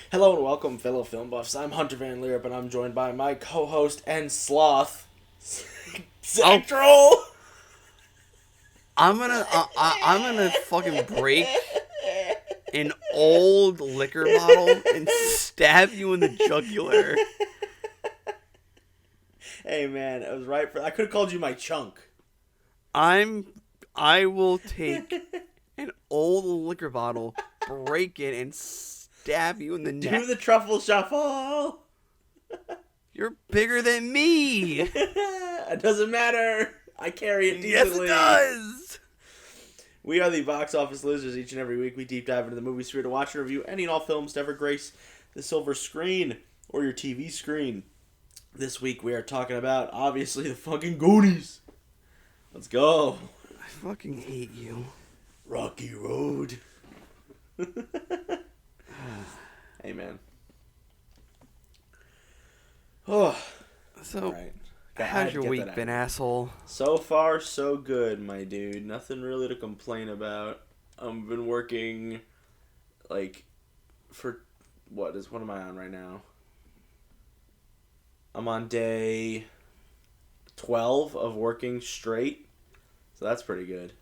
Hello and welcome, fellow film buffs. I'm Hunter Van Leer, but I'm joined by my co-host and sloth, Zach Troll. I'm gonna fucking break an old liquor bottle and stab you in the jugular. Hey man, it was right for. I could have called you my chunk. I will take an old liquor bottle, break it, and stab you in the neck. Do the truffle shuffle. You're bigger than me. It doesn't matter. I carry it decently. Yes, it does. We are the box office losers. Each and every week we deep dive into the movie sphere to watch and review any and all films to ever grace the silver screen or your TV screen. This week we are talking about, obviously, the fucking Goonies. Let's go. I fucking hate you. Rocky Road. Hey, man. Oh. So, right. how's your week been, asshole? So far, so good, my dude. Nothing really to complain about. I've been working, for, what am I on right now? I'm on day 12 of working straight, so that's pretty good.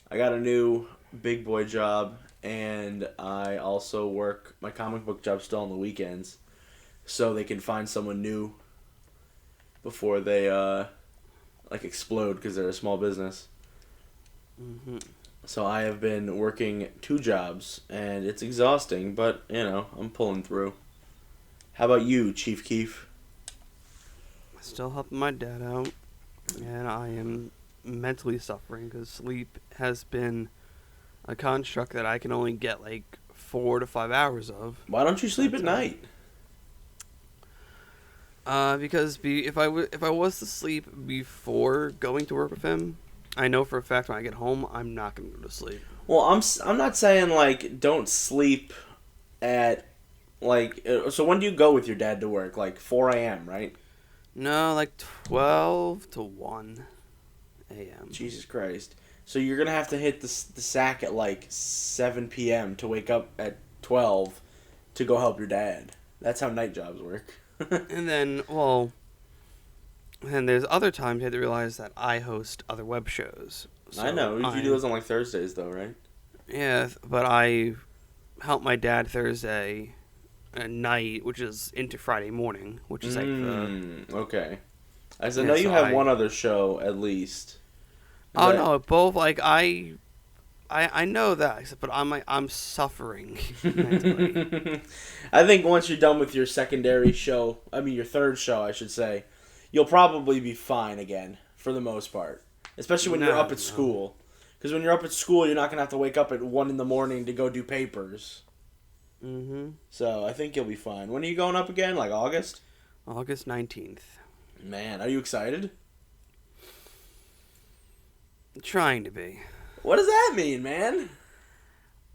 I got a new big boy job, and I also work my comic book job still on the weekends, so they can find someone new before they explode because they're a small business. Mm-hmm. So I have been working 2 jobs, and it's exhausting, but I'm pulling through. How about you, Chief Keef? Still helping my dad out, and I am mentally suffering because sleep has been a construct that I can only get 4 to 5 hours of. Why don't you sleep at night? Because if I was to sleep before going to work with him, I know for a fact when I get home I'm not gonna go to sleep. Well, I'm not saying don't sleep at so when do you go with your dad to work? 4 a.m., right? No, 12 to 1 a.m. Jesus Christ. So you're going to have to hit the sack at 7 p.m. to wake up at 12 to go help your dad. That's how night jobs work. And then there's other times you have to realize that I host other web shows. So I know. You do those on Thursdays though, right? Yeah, but I help my dad Thursday at night, which is into Friday morning, which is okay. As I know you have one other show at least. No, both I know that, but I'm suffering mentally. I think once you're done with your secondary show, your third show, I should say, you'll probably be fine again for the most part, especially when you're up at school. Because when you're up at school, you're not gonna have to wake up at 1 a.m. to go do papers. Mm-hmm. So I think you'll be fine. When are you going up again? August? August 19th. Man, are you excited? Trying to be. What does that mean, man?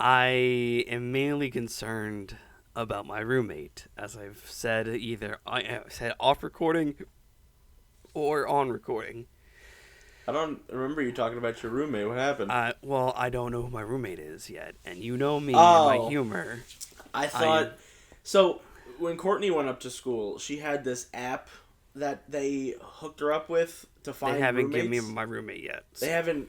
I am mainly concerned about my roommate, as I've said I said off recording or on recording. I don't remember you talking about your roommate. What happened? Well, I don't know who my roommate is yet, and you know me and my humor. I thought... So, when Courtney went up to school, she had this app that they hooked her up with to find roommates. They haven't given me my roommate yet. So. They haven't...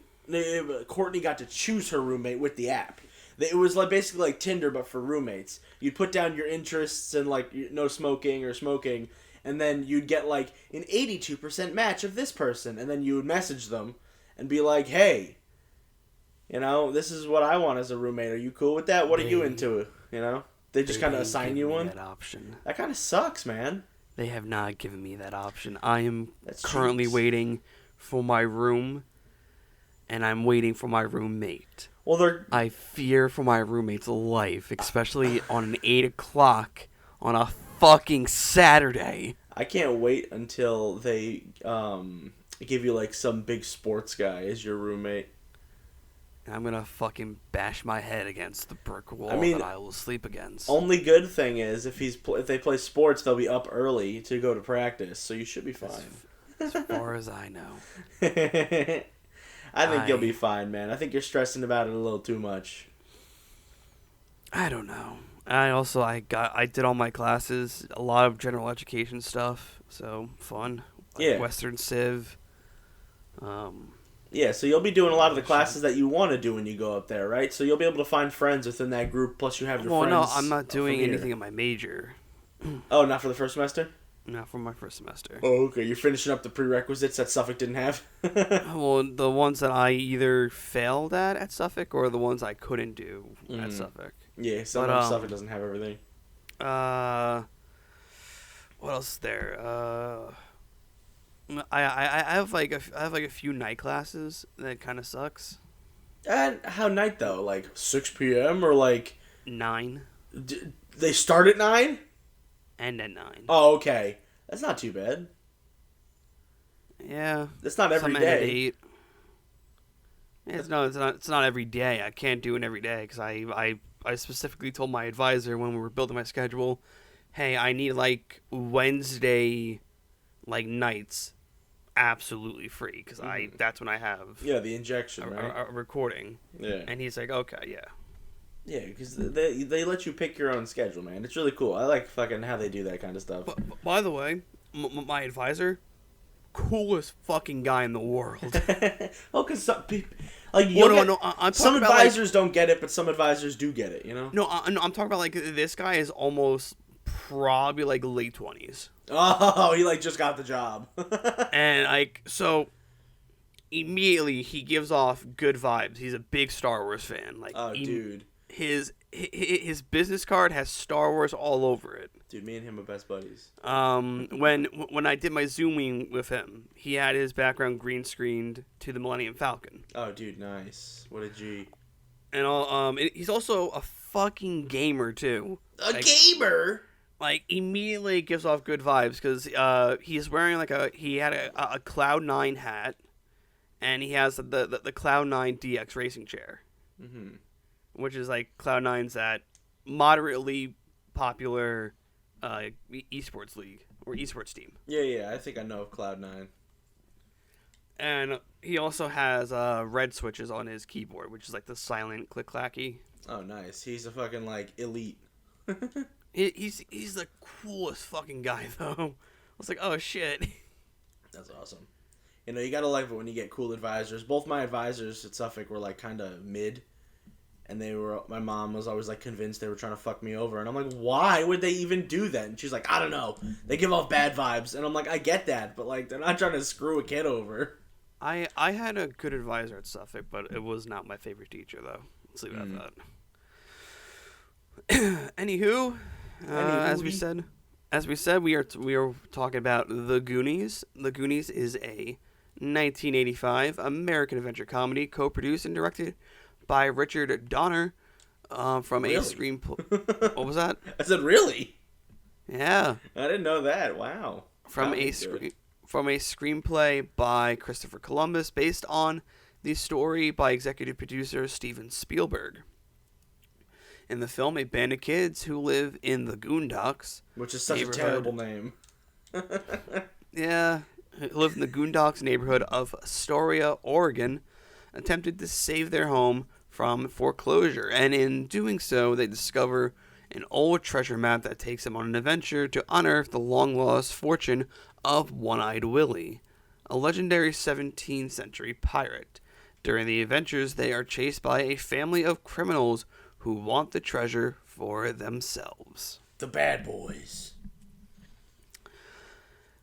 Courtney got to choose her roommate with the app. It was basically like Tinder, but for roommates. You'd put down your interests and no smoking or smoking, and then you'd get an 82% match of this person, and then you would message them and be like, hey, this is what I want as a roommate. Are you cool with that? What are you into? They just kind of assign you one. That option. That kind of sucks, man. They have not given me that option. I am currently waiting for my room, and I'm waiting for my roommate. Well, I fear for my roommate's life, especially on an 8 o'clock on a fucking Saturday. I can't wait until they give you some big sports guy as your roommate. I'm gonna fucking bash my head against the brick wall that I will sleep against. Only good thing is if they play sports, they'll be up early to go to practice, so you should be fine. As far as I know. I think you'll be fine, man. I think you're stressing about it a little too much. I don't know. I did all my classes, a lot of general education stuff, so fun. Like Western Civ. Yeah, so you'll be doing a lot of the classes that you want to do when you go up there, right? So you'll be able to find friends within that group, plus you have your friends. Well, no, I'm not doing anything in my major. Oh, not for the first semester? Not for my first semester. Oh, okay. You're finishing up the prerequisites that Suffolk didn't have? Well, the ones that I either failed at Suffolk or the ones I couldn't do at Suffolk. Yeah, sometimes Suffolk doesn't have everything. What else is there? I have like a few night classes that kind of sucks. And how night though? Like 6 p.m. or like 9? They start at 9? And at 9. Oh, okay. That's not too bad. Yeah. That's not every day. It's not every day. I can't do it every day because I specifically told my advisor when we were building my schedule, hey, I need like Wednesday like nights absolutely free because that's when I have the injection, a recording. Yeah. And he's like, okay, yeah. Yeah, because they let you pick your own schedule, man. It's really cool. I like fucking how they do that kind of stuff. But, by the way, my advisor, coolest fucking guy in the world. Oh, because some people... Like, some advisors don't get it, but some advisors do get it, you know? No, I'm talking about, like, this guy is almost probably, like, late 20s. Oh, he, like, just got the job. And, like, so... Immediately, he gives off good vibes. He's a big Star Wars fan. Like, dude. His business card has Star Wars all over it. Dude, me and him are best buddies. When I did my Zooming with him, he had his background green screened to the Millennium Falcon. Oh, dude, nice. What a G. And he's also a fucking gamer too. Gamer? Like, immediately gives off good vibes because he's wearing he had a Cloud9 hat. And he has the Cloud9 DX racing chair, which is like Cloud9's that moderately popular esports league or esports team. Yeah, I think I know of Cloud9. And he also has red switches on his keyboard, which is like the silent click-clacky. Oh, nice. He's a fucking like elite. He's the coolest fucking guy though. I was like, oh shit. That's awesome. You know, you gotta like it when you get cool advisors. Both my advisors at Suffolk were like kind of mid, and my mom was always like convinced they were trying to fuck me over, and I'm like, why would they even do that? And she's like, I don't know, they give off bad vibes, and I'm like, I get that, but like they're not trying to screw a kid over. I had a good advisor at Suffolk, but it was not my favorite teacher though. Let's leave it at that. Anywho, as we said, we are talking about The Goonies. The Goonies is a 1985 American adventure comedy co-produced and directed by Richard Donner from a screenplay. What was that? I said, really? Yeah. I didn't know that. Wow. From a screenplay by Christopher Columbus based on the story by executive producer Steven Spielberg. In the film, a band of kids who live in the Goon Docks, which is such a terrible name. Yeah. Live in the Goon Docks neighborhood of Astoria, Oregon, attempted to save their home from foreclosure, and in doing so, they discover an old treasure map that takes them on an adventure to unearth the long-lost fortune of One-Eyed Willy, a legendary 17th century pirate. During the adventures, they are chased by a family of criminals who want the treasure for themselves. The bad boys.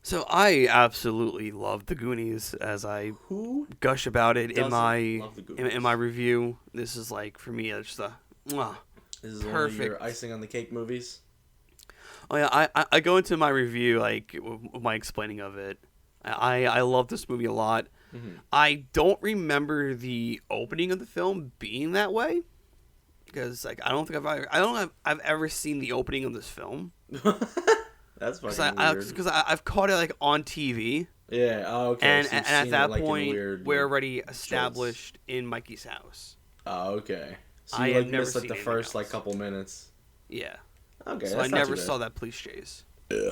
So I absolutely love the Goonies as I gush about it in my review. This is like, for me, it's just this is perfect. One of your icing on the cake movies. Oh yeah, I go into my review like with my explaining of it. I love this movie a lot. Mm-hmm. I don't remember the opening of the film being that way because like I don't think I've ever seen the opening of this film. That's fucking weird. Because I've caught it like on TV. Yeah. Oh, okay. And, so and at that like point, weird, we're already established in Mikey's house. Oh, okay. So you missed like the first like couple minutes. Yeah. Okay. So I never saw that police chase. Yeah.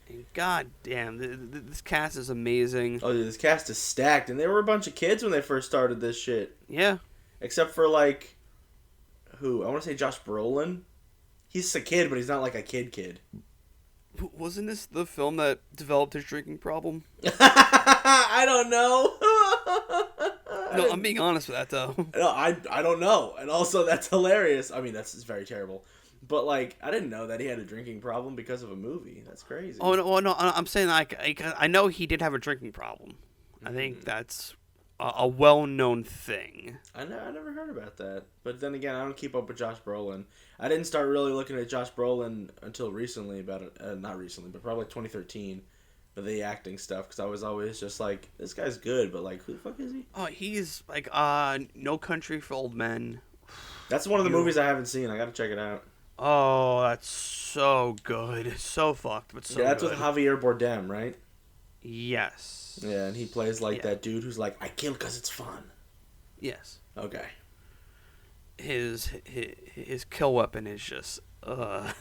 And god damn, this cast is amazing. Oh, dude, this cast is stacked, and they were a bunch of kids when they first started this shit. Yeah. Except for like, Who? I want to say Josh Brolin. He's a kid, but he's not like a kid. Wasn't this the film that developed his drinking problem? I don't know. No, I'm being honest with that, though. No, I don't know. And also, that's hilarious. I mean, that's very terrible. But, like, I didn't know that he had a drinking problem because of a movie. That's crazy. Oh, no, I'm saying, like, I know he did have a drinking problem. I think that's a well-known thing. I never heard about that. But then again, I don't keep up with Josh Brolin. I didn't start really looking at Josh Brolin until recently, not recently, but probably 2013, for the acting stuff, because I was always just like, this guy's good, but, like, who the fuck is he? Oh, he's, like, No Country for Old Men. That's one of the movies I haven't seen. I gotta check it out. Oh, that's so good. It's so fucked, but so good. Yeah, that's with Javier Bardem, right? Yes. Yeah, and he plays, like, that dude who's like, I kill because it's fun. Yes. Okay. His kill weapon is just, but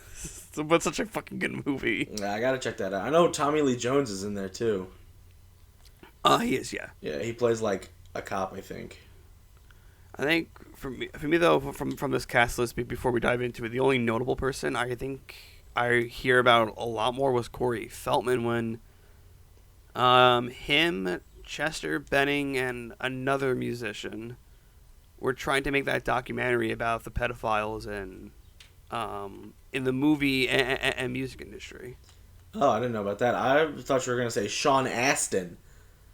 such a fucking good movie. Yeah, I gotta check that out. I know Tommy Lee Jones is in there, too. He is, yeah. Yeah, he plays, like, a cop, I think. I think for me though, from this cast list, before we dive into it, the only notable person I think I hear about a lot more was Corey Feldman when him, Chester Benning, and another musician were trying to make that documentary about the pedophiles in the movie and music industry. Oh, I didn't know about that. I thought you were gonna say Sean Astin.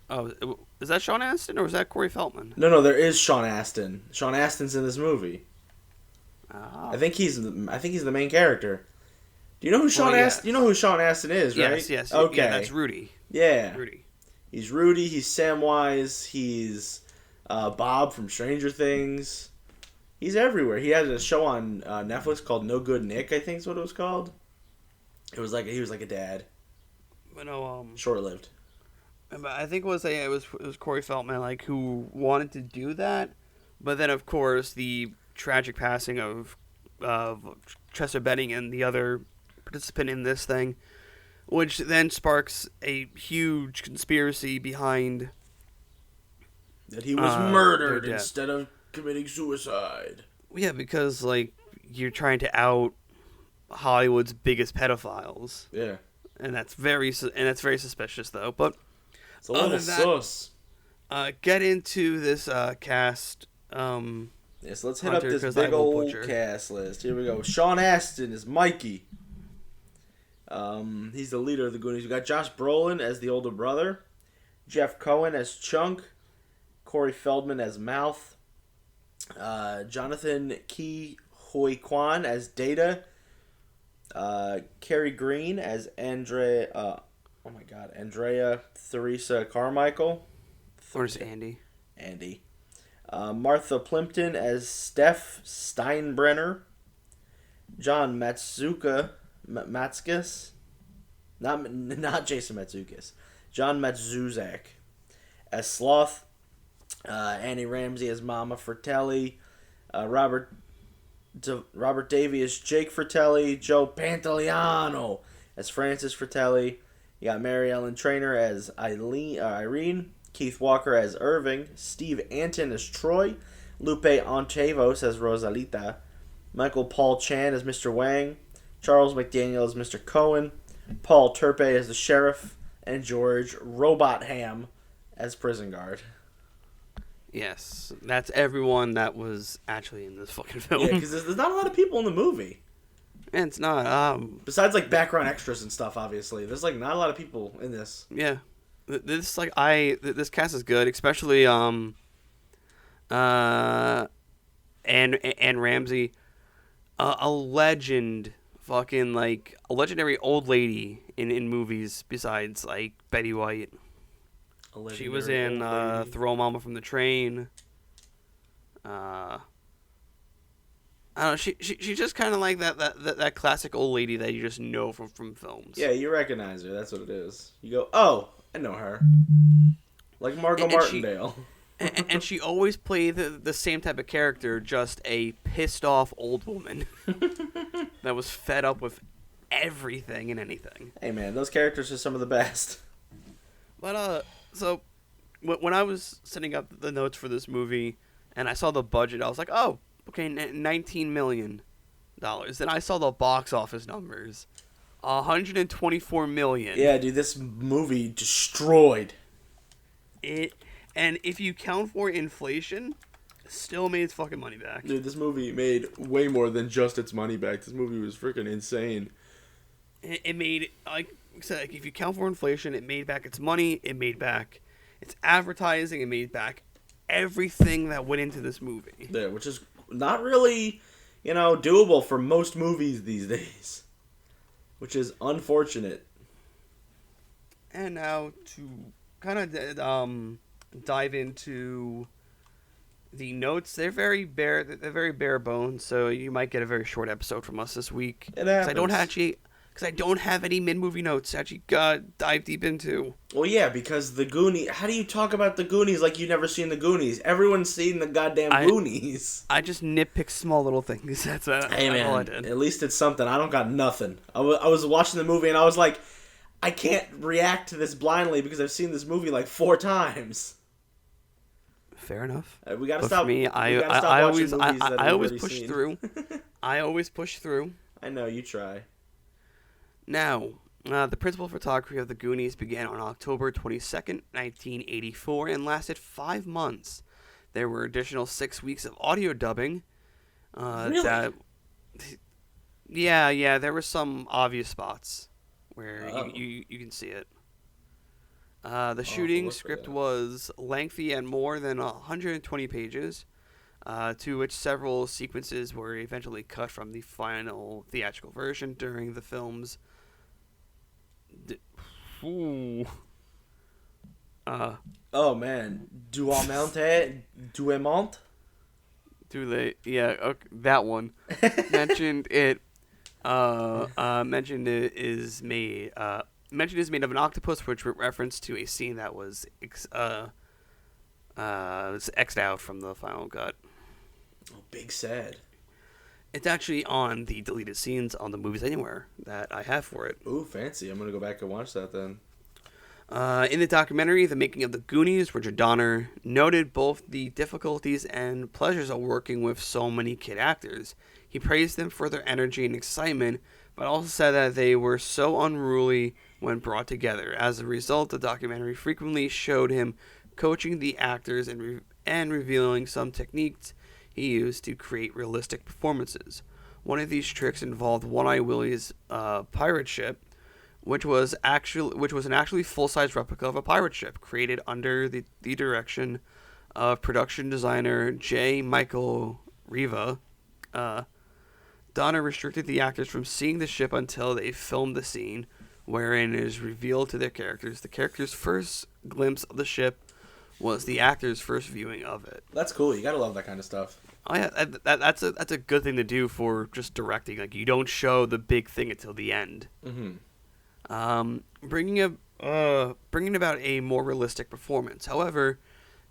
Oh, is that Sean Astin or was that Corey Feldman? No, there is Sean Astin. Sean Astin's in this movie. Oh. I think he's the main character. Do you know who Sean Astin? You know who Sean Astin is, right? Yes. Okay. Yeah, that's Rudy. Yeah. Rudy. He's Rudy. He's Samwise. He's Bob from Stranger Things. He's everywhere. He had a show on Netflix called No Good Nick, I think is what it was called. It was like he was like a dad. But no, short-lived. I think it was Corey Feldman like who wanted to do that, but then of course the tragic passing of Chester Benning and the other participant in this thing, which then sparks a huge conspiracy behind that he was murdered instead of committing suicide. Yeah, because like you're trying to out Hollywood's biggest pedophiles. Yeah, and that's very suspicious though. But it's a little sus. Get into this cast. Yes, let's hit up this big old cast list. Here we go. Sean Astin is Mikey. He's the leader of the Goonies. We got Josh Brolin as the older brother, Jeff Cohen as Chunk, Corey Feldman as Mouth, Jonathan Ke Huy Quan as Data, Carrie Green as Andrea Theresa Carmichael. Or is Andy? Andy. Martha Plimpton as Steph Steinbrenner. John Matsukis. Not Jason Matsukis. John Matzuzak as Sloth. Annie Ramsey as Mama Fratelli. Robert Davey as Jake Fratelli. Joe Pantoliano as Francis Fratelli. You got Mary Ellen Trainor as Irene. Keith Walker as Irving. Steve Anton as Troy. Lupe Ontavos as Rosalita. Michael Paul Chan as Mr. Wang. Charles McDaniel as Mr. Cohen. Paul Turpe as the sheriff. And George Robot Ham as prison guard. Yes, that's everyone that was actually in this fucking film. Yeah, because there's not a lot of people in the movie. And it's not. Besides, like, background extras and stuff, obviously. There's, like, not a lot of people in this. Yeah. This cast is good, especially Anne Ramsey, a legend, fucking like a legendary old lady in movies besides like Betty White. She was in Throw Mama from the Train. I don't know. She's just kind of like that classic old lady that you just know from films. Yeah, you recognize her. That's what it is. You go, oh, I know her. Like Margot Martindale. And she always played the same type of character, just a pissed off old woman that was fed up with everything and anything. Hey man, those characters are some of the best. But so when I was setting up the notes for this movie and I saw the budget, I was like, oh, Okay, $19 million. Then I saw the box office numbers. $124 million. Yeah, dude, this movie destroyed. And if you count for inflation, still made its fucking money back. Dude, this movie made way more than just its money back. This movie was freaking insane. It made, like I said, like, if you count for inflation, it made back its money, it made back its advertising, it made back everything that went into this movie. Yeah, which is not really, doable for most movies these days. Which is unfortunate. And now to kind of dive into the notes, they're very bare bones, so you might get a very short episode from us this week. It happens. Because I don't have any mid-movie notes to actually dive deep into. Well, yeah, because the Goonies... How do you talk about the Goonies like you've never seen the Goonies? Everyone's seen the goddamn Goonies. I just nitpick small little things. That's all I did. At least it's something. I don't got nothing. I was watching the movie and I was like, I can't react to this blindly because I've seen this movie like 4 times. Fair enough. We gotta but stop. For me, I always push through. I always push through. I know, you try. Now, the principal photography of the Goonies began on October 22nd, 1984, and lasted 5 months. There were additional 6 weeks of audio dubbing. Really? Yeah, there were some obvious spots where you can see it. The shooting script was lengthy and more than 120 pages, to which several sequences were eventually cut from the final theatrical version during the film's oh man, Duement? That one mentioned it. Mentioned it is made of an octopus, which reference to a scene that was X'd out from the final cut. Oh, big sad. It's actually on the deleted scenes on the Movies Anywhere that I have for it. Ooh, fancy. I'm going to go back and watch that then. In the documentary, The Making of the Goonies, Richard Donner noted both the difficulties and pleasures of working with so many kid actors. He praised them for their energy and excitement, but also said that they were so unruly when brought together. As a result, the documentary frequently showed him coaching the actors and revealing some techniques he used to create realistic performances. One of these tricks involved One-Eyed Willy's pirate ship, which was an actually full-size replica of a pirate ship created under the direction of production designer J. Michael Riva. Donner restricted the actors from seeing the ship until they filmed the scene, wherein it is revealed to their characters. The characters' first glimpse of the ship was the actors' first viewing of it. That's cool. You gotta love that kind of stuff. Oh yeah, that's a good thing to do for just directing. Like, you don't show the big thing until the end. Mm-hmm. Bringing about a more realistic performance. However,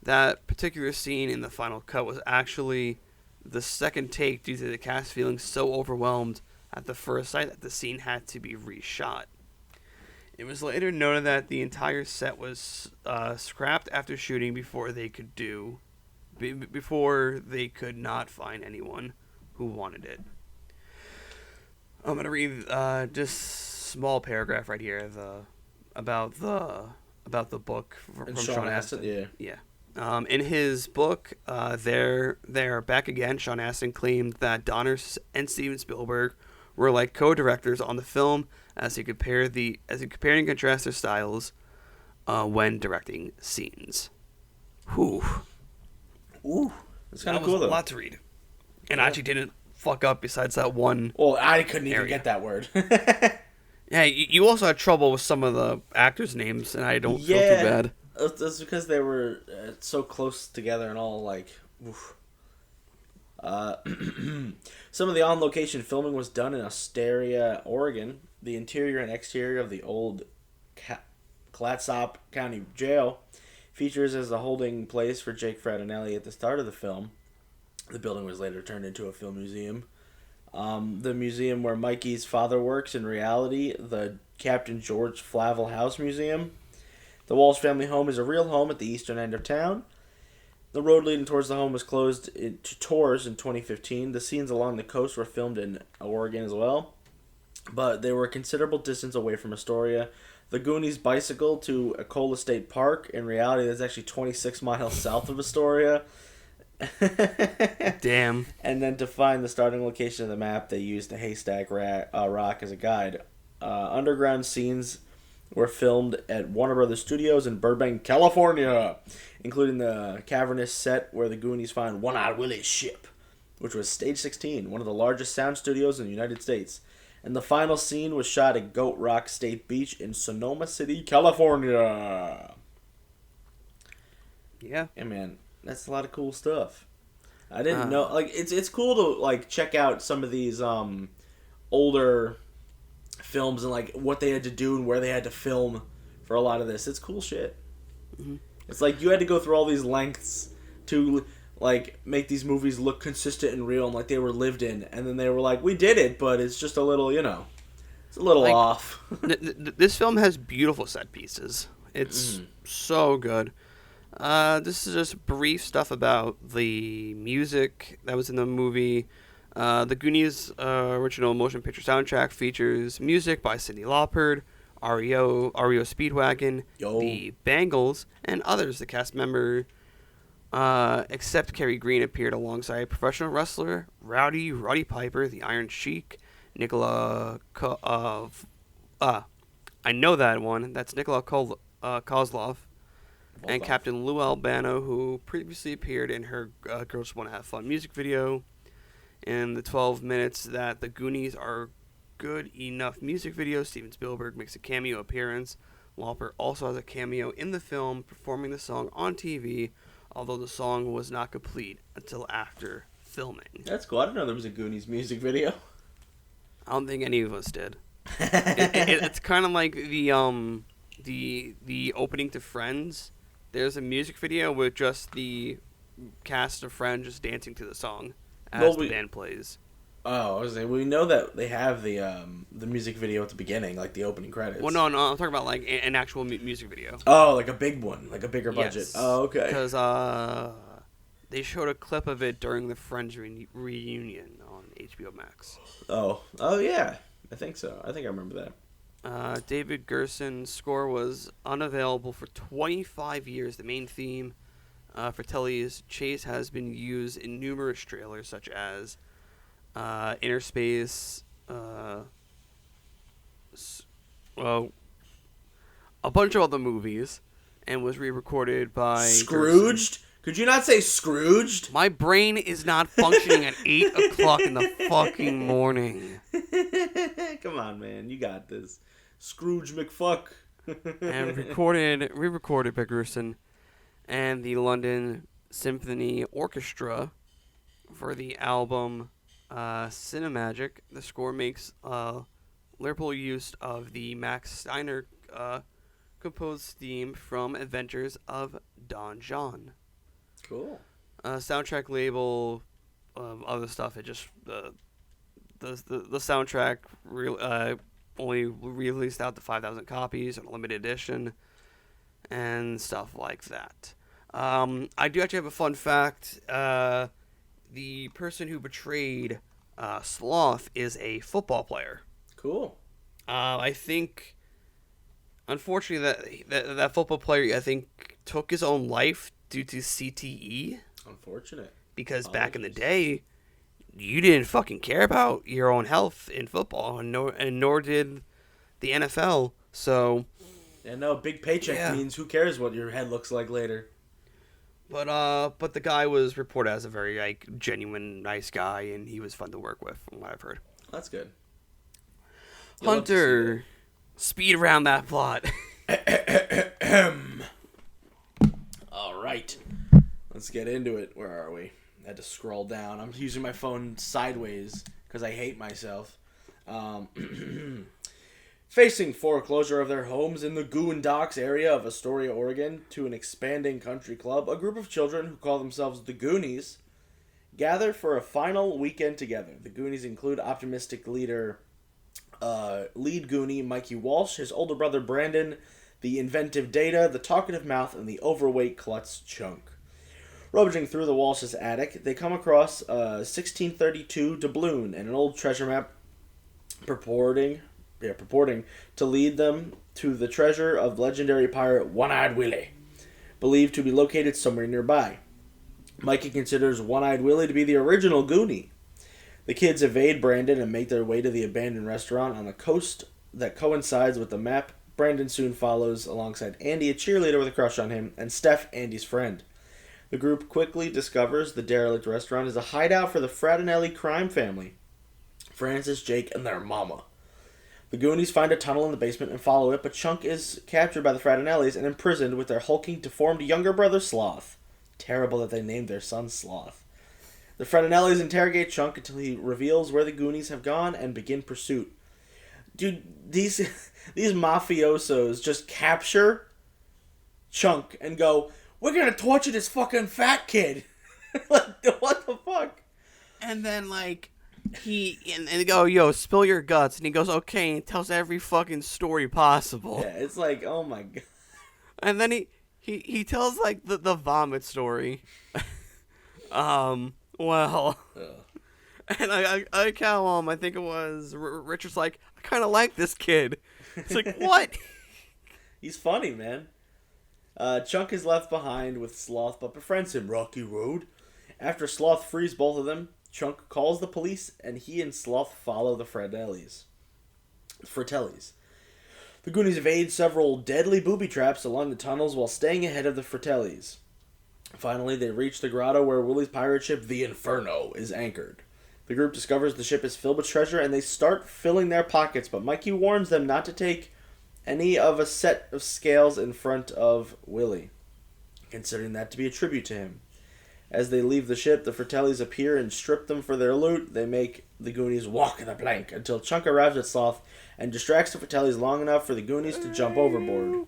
that particular scene in the final cut was actually the second take due to the cast feeling so overwhelmed at the first sight that the scene had to be reshot. It was later noted that the entire set was scrapped after shooting before they could not find anyone who wanted it. I'm gonna read just small paragraph right here about the book from Sean Astin. Yeah. In his book, They're Back Again, Sean Astin claimed that Donner and Steven Spielberg were like co-directors on the film as he compared and contrast their styles when directing scenes. Ooh, that's kind of cool. That was a lot to read, and I actually didn't fuck up besides that one. Well, I couldn't even get that word. Yeah, you also had trouble with some of the actors' names, and I don't feel too bad. That's because they were so close together and all like. Oof. Some of the on-location filming was done in Astoria, Oregon. The interior and exterior of the old Clatsop County Jail features as the holding place for Jake, Fred, and Ellie at the start of the film. The building was later turned into a film museum. The museum where Mikey's father works in reality, the Captain George Flavel House Museum. The Walsh family home is a real home at the eastern end of town. The road leading towards the home was closed to tours in 2015. The scenes along the coast were filmed in Oregon as well, but they were a considerable distance away from Astoria. The Goonies bicycle to Ecola State Park. In reality, that's actually 26 miles south of Astoria. Damn. And then to find the starting location of the map, they used a haystack rock as a guide. Underground scenes were filmed at Warner Brothers Studios in Burbank, California, including the cavernous set where the Goonies find One-Eyed Willy's ship, which was Stage 16, one of the largest sound studios in the United States. And the final scene was shot at Goat Rock State Beach in Sonoma City, California. Yeah. Yeah, man, that's a lot of cool stuff. I didn't know. Like, it's cool to like check out some of these older films and like what they had to do and where they had to film for a lot of this. It's cool shit. Mm-hmm. It's like you had to go through all these lengths to like make these movies look consistent and real and like they were lived in, and then they were like, we did it, but it's just a little, you know, it's a little like, off. This film has beautiful set pieces. It's so good. This is just brief stuff about the music that was in the movie. The Goonies original motion picture soundtrack features music by Cyndi Lauper, REO Speedwagon, the Bangles, and others. The cast member, except Kerry Green, appeared alongside professional wrestler Roddy Piper, the Iron Sheik, Nikola I know that one. That's Nikola Kozlov. And Captain Lou Albano, who previously appeared in her Girls Want to Have Fun music video. In the 12 minutes that the Goonies are good enough music video, Steven Spielberg makes a cameo appearance. Lauper also has a cameo in the film, performing the song on TV, although the song was not complete until after filming. That's cool. I didn't know there was a Goonies music video. I don't think any of us did. It's kind of like the opening to Friends. There's a music video with just the cast of Friends just dancing to the song as the band plays. Oh, I was saying, we know that they have the music video at the beginning, like the opening credits. Well, no, I'm talking about like an actual music video. Oh, like a big one, like a bigger budget. Yes. Oh, okay. Because they showed a clip of it during the Friends reunion on HBO Max. Oh yeah, I think so. I think I remember that. David Gerson's score was unavailable for 25 years. The main theme for Telly's Chase has been used in numerous trailers, such as Inner Space, a bunch of other movies, and was re-recorded by Scrooged? Gerson. Could you not say Scrooged? My brain is not functioning at 8 o'clock in the fucking morning. Come on, man. You got this. Scrooge McFuck. And re-recorded by Gerson and the London Symphony Orchestra for the album Cinemagic. The score makes liberal use of the Max Steiner composed theme from Adventures of Don John. Cool. Soundtrack label, other stuff. It just the soundtrack only released out to 5,000 copies on a limited edition and stuff like that. I do actually have a fun fact. The person who betrayed Sloth is a football player. Cool. I think, unfortunately, that football player, I think, took his own life due to CTE. Unfortunate. Because back in the day, you didn't fucking care about your own health in football, and nor did the NFL. So, yeah, no, big paycheck means who cares what your head looks like later. But the guy was reported as a very like genuine, nice guy, and he was fun to work with, from what I've heard. That's good. Hunter, speed around that plot. All right, let's get into it. Where are we? I had to scroll down. I'm using my phone sideways because I hate myself. Facing foreclosure of their homes in the Goon Docks area of Astoria, Oregon, to an expanding country club, a group of children who call themselves the Goonies gather for a final weekend together. The Goonies include optimistic lead Goonie Mikey Walsh, his older brother Brandon, the inventive Data, the talkative Mouth, and the overweight klutz Chunk. Rummaging through the Walsh's attic, they come across a 1632 doubloon and an old treasure map purporting to lead them to the treasure of legendary pirate One-Eyed Willy, believed to be located somewhere nearby. Mikey considers One-Eyed Willy to be the original Goonie. The kids evade Brandon and make their way to the abandoned restaurant on the coast that coincides with the map. Brandon soon follows alongside Andy, a cheerleader with a crush on him, and Steph, Andy's friend. The group quickly discovers the derelict restaurant is a hideout for the Fratinelli crime family, Francis, Jake, and their mama. The Goonies find a tunnel in the basement and follow it, but Chunk is captured by the Fratinellis and imprisoned with their hulking, deformed younger brother Sloth. Terrible that they named their son Sloth. The Fratinellis interrogate Chunk until he reveals where the Goonies have gone and begin pursuit. Dude, these mafiosos just capture Chunk and go, "We're gonna torture this fucking fat kid." Like, what the fuck? And then, like, and they go, "Yo, spill your guts." And he goes, "Okay," and he tells every fucking story possible. Yeah, it's like, oh my god. And then he tells, like, the vomit story. Well... Ugh. And I count I think it was Richard's like, "I kind of like this kid." It's like, what? He's funny, man. Chunk is left behind with Sloth, but befriends him. Rocky Road. After Sloth frees both of them, Chunk calls the police, and he and Sloth follow the Fratellis. The Goonies evade several deadly booby traps along the tunnels while staying ahead of the Fratellis. Finally, they reach the grotto where Willie's pirate ship, the Inferno, is anchored. The group discovers the ship is filled with treasure, and they start filling their pockets, but Mikey warns them not to take any of a set of scales in front of Willie, considering that to be a tribute to him. As they leave the ship, the Fratellis appear and strip them for their loot. They make the Goonies walk the plank until Chunk arrives at Sloth and distracts the Fratellis long enough for the Goonies to jump overboard.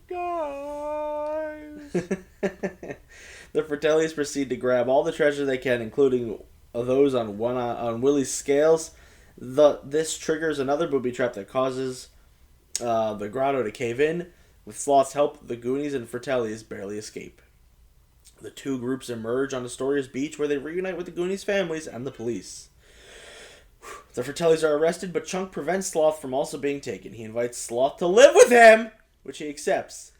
The Fratellis proceed to grab all the treasure they can, including those on Willie's scales. This triggers another booby trap that causes the grotto to cave in. With Sloth's help, the Goonies and Fratellis barely escape. The two groups emerge on Astoria's beach, where they reunite with the Goonies' families and the police. The Fratellis are arrested, but Chunk prevents Sloth from also being taken. He invites Sloth to live with him, which he accepts.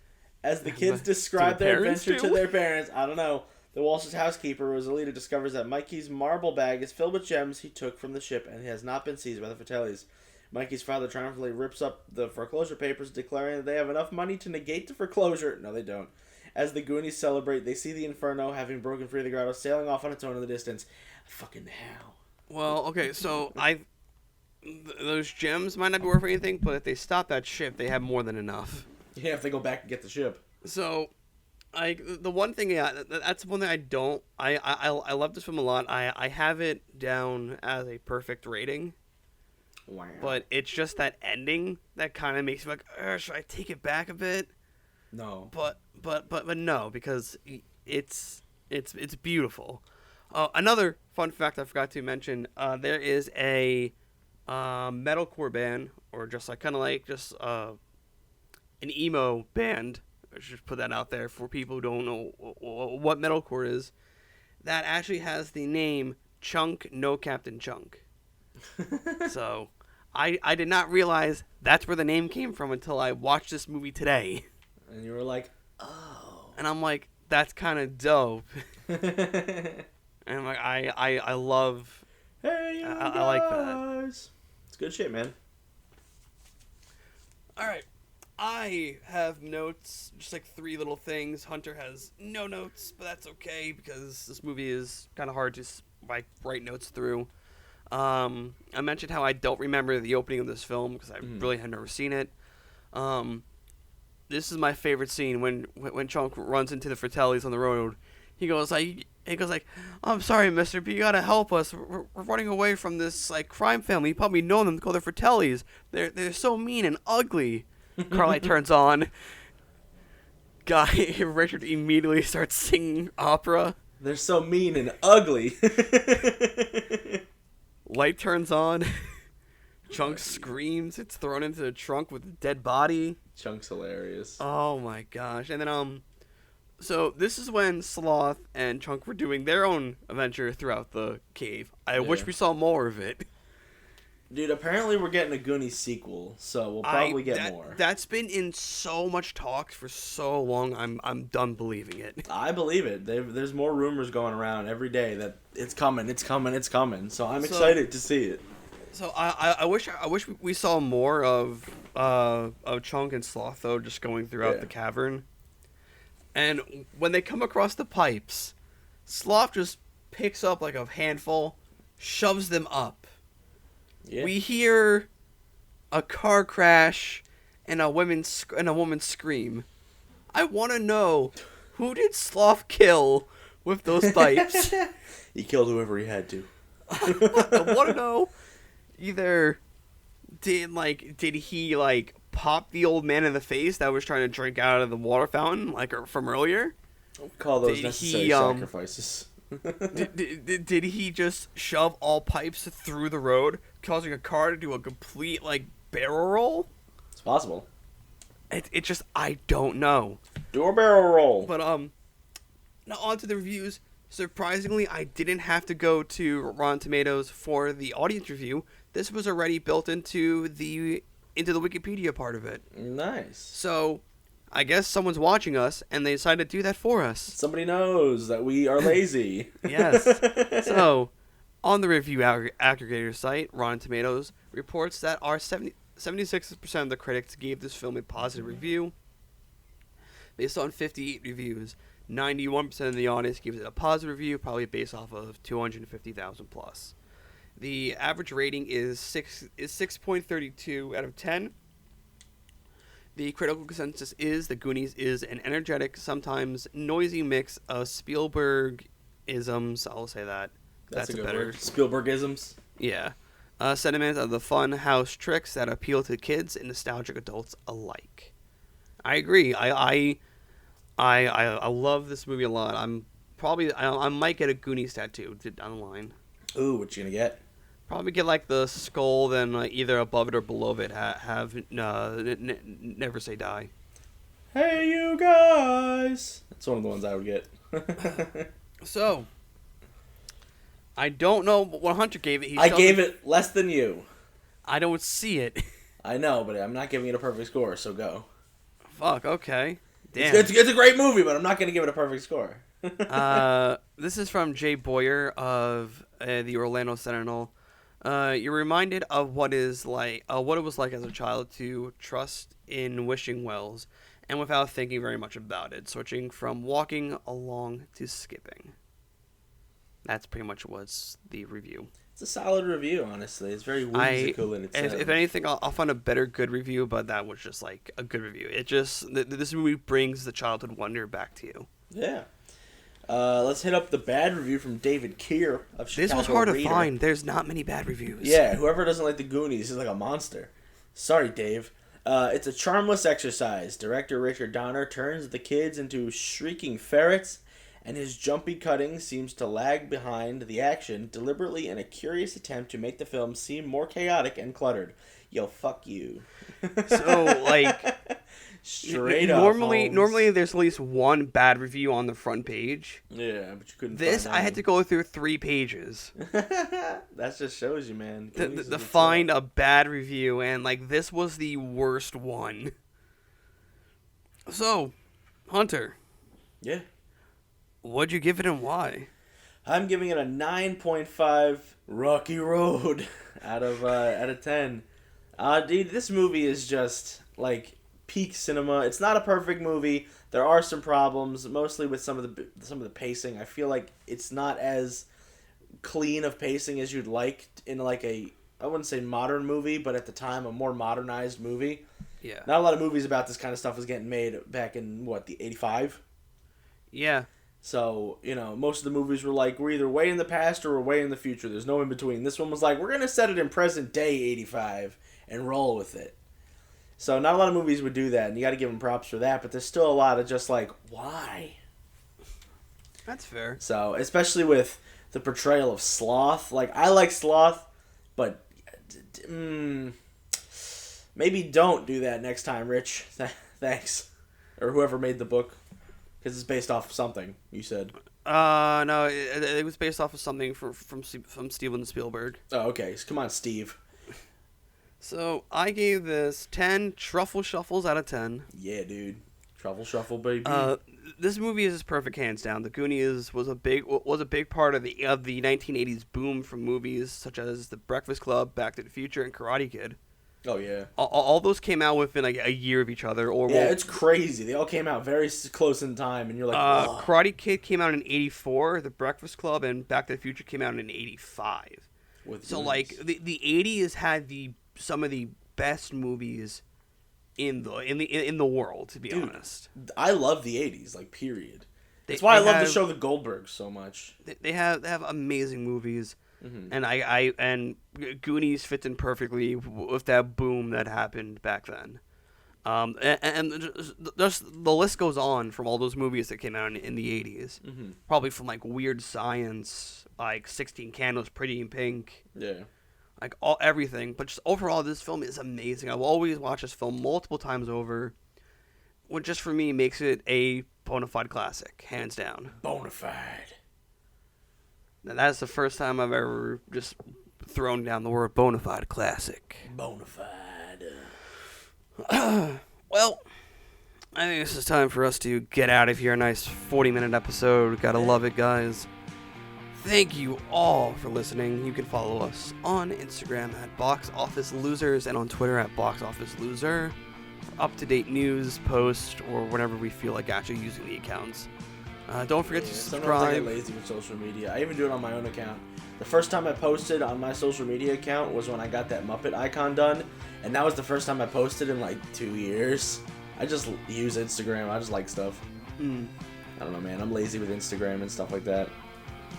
As the kids describe their adventure to their parents, I don't know, the Walsh's housekeeper, Rosalita, discovers that Mikey's marble bag is filled with gems he took from the ship and has not been seized by the Fratellis. Mikey's father triumphantly rips up the foreclosure papers, declaring that they have enough money to negate the foreclosure. No, they don't. As the Goonies celebrate, they see the Inferno, having broken free of the grotto, sailing off on its own in the distance. Fucking hell. Well, okay, so those gems might not be worth anything, but if they stop that ship, they have more than enough. Yeah, if they go back and get the ship. So, the one thing, that's one thing I don't. I love this film a lot. I have it down as a perfect rating. Wow. But it's just that ending that kind of makes me like, should I take it back a bit? No. But no, because it's beautiful. Another fun fact I forgot to mention: there is a metalcore band, or just like kind of like just an emo band. I should put that out there for people who don't know what metalcore is. That actually has the name Chunk No Captain Chunk. So, I did not realize that's where the name came from until I watched this movie today. And you were like, oh. And I'm like, that's kind of dope. And I'm like, I love. Hey, you guys. I like that. It's good shit, man. All right. I have notes, just like 3 little things. Hunter has no notes, but that's okay because this movie is kind of hard to write notes through. I mentioned how I don't remember the opening of this film because I really had never seen it. This is my favorite scene when Chunk runs into the Fratellis on the road. He goes like, "I'm sorry, mister, but you gotta help us. We're running away from this like crime family. You probably know them. Call the Fratellis. They're so mean and ugly." Carly turns on. Richard immediately starts singing opera. They're so mean and ugly. Light turns on. Chunk screams. It's thrown into the trunk with a dead body. Chunk's hilarious. Oh my gosh! And then So this is when Sloth and Chunk were doing their own adventure throughout the cave. I wish we saw more of it. Dude, apparently we're getting a Goonies sequel, so we'll probably get more. That's been in so much talk for so long. I'm done believing it. I believe it. There's more rumors going around every day that it's coming, it's coming, it's coming. So I'm excited to see it. So I wish we saw more of Chunk and Sloth though, just going throughout the cavern. And when they come across the pipes, Sloth just picks up like a handful, shoves them up. Yeah. We hear a car crash and a woman scream. I want to know, who did Sloth kill with those pipes? He killed whoever he had to. I want to know, either did he pop the old man in the face that was trying to drink out of the water fountain from earlier? Call those necessary sacrifices. Did he just shove all pipes through the road, causing a car to do a complete barrel roll? It's possible. It just, I don't know. Do a barrel roll. But now on to the reviews. Surprisingly, I didn't have to go to Rotten Tomatoes for the audience review. This was already built into the Wikipedia part of it. Nice. So, I guess someone's watching us, and they decided to do that for us. Somebody knows that we are lazy. Yes. So, on the review aggregator site, Rotten Tomatoes reports that 76% of the critics gave this film a positive review. Based on 58 reviews, 91% of the audience gives it a positive review, probably based off of 250,000 plus. The average rating is 6.32 out of 10. The critical consensus is that Goonies is an energetic, sometimes noisy mix of Spielberg-isms. I'll say that. That's a good better word. Spielberg-isms? Yeah. Sentiment of the fun house tricks that appeal to kids and nostalgic adults alike. I agree. I love this movie a lot. I might get a Goonies tattoo down the line. Ooh, what you gonna get? Probably get the skull, then either above it or below it have never say die. Hey, you guys! That's one of the ones I would get. So, I don't know what Hunter gave it. I gave it less than you. I don't see it. I know, but I'm not giving it a perfect score, so go. Fuck, okay. Damn. It's a great movie, but I'm not going to give it a perfect score. This is from Jay Boyer of the Orlando Sentinel. You're reminded of what it was like as a child to trust in wishing wells, and without thinking very much about it, switching from walking along to skipping. That's pretty much what's the review. It's a solid review, honestly. It's very whimsical in its If anything, I'll find a better good review, but that was just a good review. It just, this movie brings the childhood wonder back to you. Yeah. Let's hit up the bad review from David Keir of Chicago This was hard Reader. to find. There's not many bad reviews. Yeah, whoever doesn't like the Goonies is like a monster. Sorry, Dave. It's a charmless exercise. Director Richard Donner turns the kids into shrieking ferrets, and his jumpy cutting seems to lag behind the action, deliberately in a curious attempt to make the film seem more chaotic and cluttered. Yo, fuck you. So, straight up. Normally, there's at least one bad review on the front page. Yeah, but you couldn't. This I had to go through 3 pages. That just shows you, man. To find a bad review, and this was the worst one. So, Hunter. Yeah. What'd you give it and why? I'm giving it a 9.5 Rocky Road out of 10. Dude, this movie is just peak cinema. It's not a perfect movie. There are some problems, mostly with some of the pacing. I feel like it's not as clean of pacing as you'd like in I wouldn't say modern movie, but at the time a more modernized movie. Yeah. Not a lot of movies about this kind of stuff was getting made back in the 85. Yeah. So, most of the movies were we're either way in the past or we're way in the future. There's no in between. This one was we're going to set it in present day 85 and roll with it. So, not a lot of movies would do that, and you got to give them props for that, but there's still a lot of just why? That's fair. So, especially with the portrayal of Sloth. I like Sloth, but maybe don't do that next time, Rich. Thanks. Or whoever made the book. Because it's based off something, you said. No, it was based off of something from Steven Spielberg. Oh, okay. Come on, Steve. So I gave this 10 truffle shuffles out of 10. Yeah, dude. Truffle shuffle, baby. This movie is perfect, hands down. The Goonies was a big part of the 1980s boom from movies such as The Breakfast Club, Back to the Future, and Karate Kid. Oh yeah. All those came out within like a year of each other. It's crazy. They all came out very close in time, and you're like, whoa. Karate Kid came out in '84. The Breakfast Club and Back to the Future came out in '85. So like the '80s had some of the best movies in the world, to be honest. I love the '80s, like period. That's why I love the show The Goldbergs so much. They have amazing movies. Mm-hmm. And Goonies fits in perfectly with that boom that happened back then. And just the list goes on from all those movies that came out in the 80s. Mm-hmm. Probably from like Weird Science, like 16 Candles, Pretty in Pink. Yeah. Like everything. But just overall, this film is amazing. I've always watched this film multiple times over, which just for me makes it a bona fide classic, hands down. Bona fide. Now, that's the first time I've ever just thrown down the word bona fide classic. Bona fide. Well, I think this is time for us to get out of here. A nice 40-minute episode. Gotta love it, guys. Thank you all for listening. You can follow us on Instagram at Box Office Losers and on Twitter at Box Office Loser for up-to-date news, posts, or whenever we feel like actually using the accounts. Don't forget to subscribe. Sometimes I get lazy with social media. I even do it on my own account. The first time I posted on my social media account was when I got that Muppet icon done, and that was the first time I posted in like 2 years. I just use Instagram. I just like stuff. I don't know, man. I'm lazy with Instagram and stuff like that.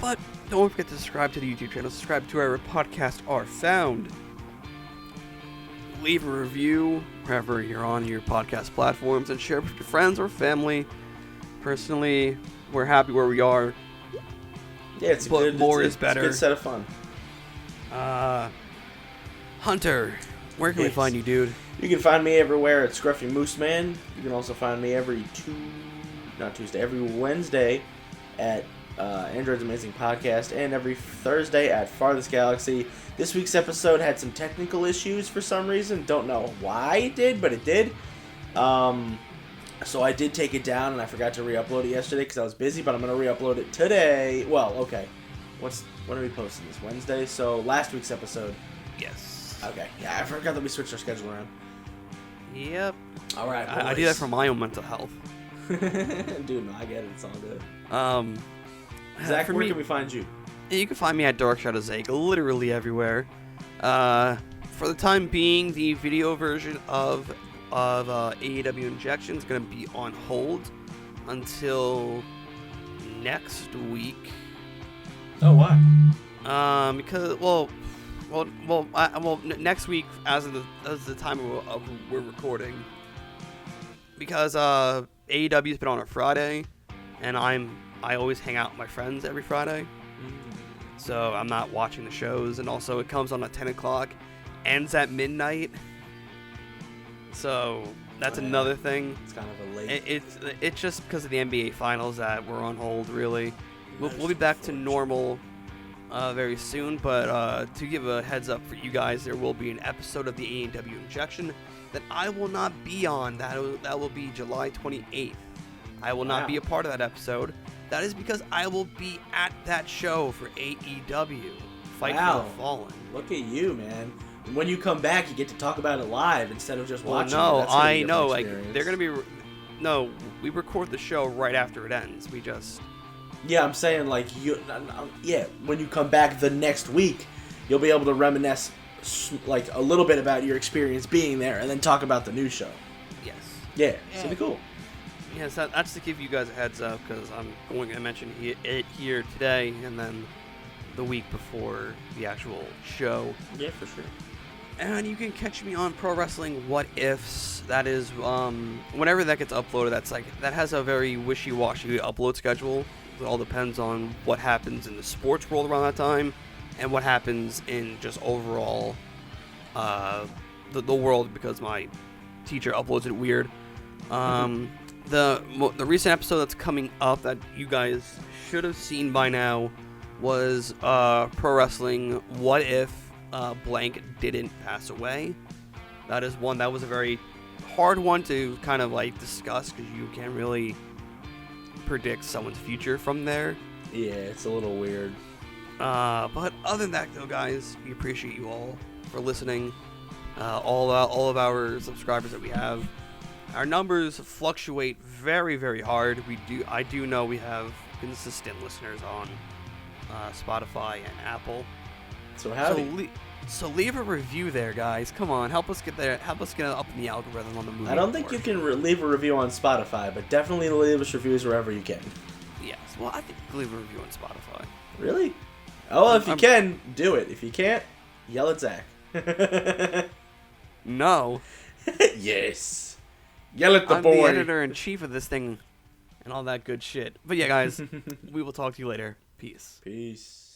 But don't forget to subscribe to the YouTube channel. Subscribe to wherever podcasts are found. Leave a review wherever you're on your podcast platforms and share with your friends or family. Personally, we're happy where we are. Yeah, it's but good. More it's is better. It's a good set of fun. Hunter, where can we find you, dude? You can find me everywhere at Scruffy Moose Man. You can also find me every Wednesday at Android's Amazing Podcast, and every Thursday at Farthest Galaxy. This week's episode had some technical issues for some reason. Don't know why it did, but it did. So I did take it down, and I forgot to re-upload it yesterday because I was busy, but I'm going to re-upload it today. Well, okay. When are we posting this? Wednesday? So last week's episode. Yes. Okay. Yeah, I forgot that we switched our schedule around. Yep. All right. I do that for my own mental health. Dude, no, I get it. It's all good. Zach, where can we find you? You can find me at Dark Shadow Zach, literally everywhere. For the time being, the video version of AEW Injection is going to be on hold until next week. Oh, why? Because next week as the time we're recording, because AEW's been on a Friday, and I always hang out with my friends every Friday, so I'm not watching the shows, and also it comes on at 10 o'clock, ends at midnight. So that's another thing. It's kind of a late. It's just because of the NBA Finals that we're on hold. Really, we'll be back to normal very soon. But to give a heads up for you guys, there will be an episode of the AEW Injection that I will not be on. That will be July 28th. I will not be a part of that episode. That is because I will be at that show for AEW Fight for the Fallen. Look at you, man. When you come back, you get to talk about it live instead of just watching. No, it. I know. Like they're gonna be. No, we record the show right after it ends. We just. Yeah, I'm saying like you. Yeah, when you come back the next week, you'll be able to reminisce like a little bit about your experience being there, and then talk about the new show. Yes. Yeah, it's gonna be cool. Yes, that's to give you guys a heads up because I'm going to mention it here today, and then the week before the actual show. Yeah, for sure. And you can catch me on Pro Wrestling What Ifs. That is, whenever that gets uploaded, that has a very wishy-washy upload schedule. It all depends on what happens in the sports world around that time, and what happens in just overall, the world, because my teacher uploads it weird. the recent episode that's coming up that you guys should have seen by now was pro wrestling. What if blank didn't pass away? That is one that was a very hard one to kind of like discuss because you can't really predict someone's future from there. Yeah, it's a little weird. But other than that, though, guys, we appreciate you all for listening. All of our subscribers that we have. Our numbers fluctuate very, very hard. I do know we have consistent listeners on Spotify and Apple. So howdy. So leave a review there, guys. Come on, help us get there. Help us get up in the algorithm on the movie. I don't think you can leave a review on Spotify, but definitely leave us reviews wherever you can. Yes. Well, I think you can leave a review on Spotify. Really? Oh, well, if you can, do it. If you can't, yell at Zach. No. Yes. Yell at the I'm boy. the editor-in-chief of this thing and all that good shit. But yeah, guys, we will talk to you later. Peace. Peace.